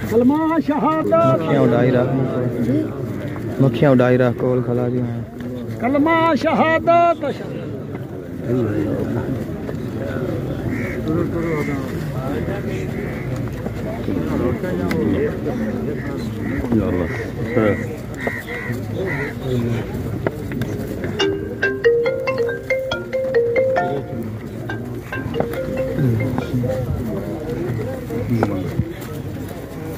कलमा शहादत मक्खियां उड़ाई रहा कोल खला जी कलमा शहादत